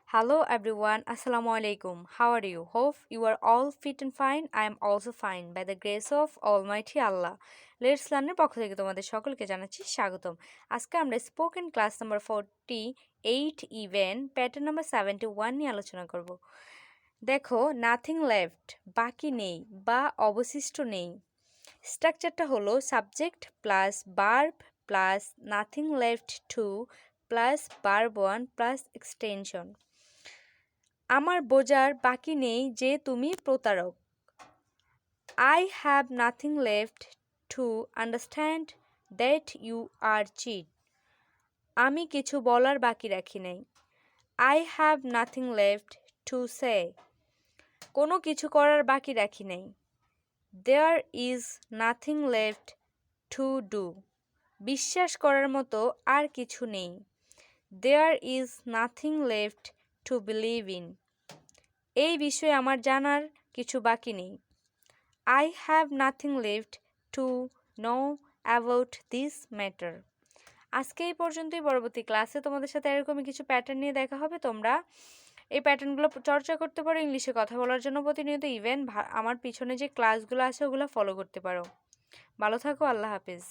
Hello everyone, Assalamu alaikum. How are you? Hope you are all fit and fine. I am also fine by the grace of Almighty Allah. Let's লার্নের পক্ষ থেকে তোমাদের সকলকে জানাচ্ছি স্বাগতম। আজকে আমরা spoken class number 48 event pattern number 71 নিয়ে আলোচনা করব। দেখো, নাথিং লেফট বাকি নেই বা অবশিষ্ট নেই। স্ট্রাকচারটা হলো subject plus verb plus nothing left to plus verb one plus extension. আমার বোঝার বাকি নেই যে তুমি প্রতারক। I have nothing left to understand that you are cheat. আমি কিছু বলার বাকি রাখি নাই। I have nothing left to say. কোনো কিছু করার বাকি রাখি নাই। There is nothing left to do. বিশ্বাস করার মতো আর কিছু নেই। There is nothing left to believe in. এই বিষয়ে আমার জানার কিছু বাকি নেই। I have nothing left to know about this matter. আজকে এই পর্যন্তই। পরবর্তী ক্লাসে তোমাদের সাথে এরকমই কিছু প্যাটার্ন নিয়ে দেখা হবে। তোমরা এই প্যাটার্নগুলো চর্চা করতে পারো, ইংলিশে কথা বলার জন্য প্রতিনিয়ত ইভেন আমার পিছনে যে ক্লাসগুলো আছে ওগুলো ফলো করতে পারো। ভালো থাকো, আল্লাহ হাফিজ।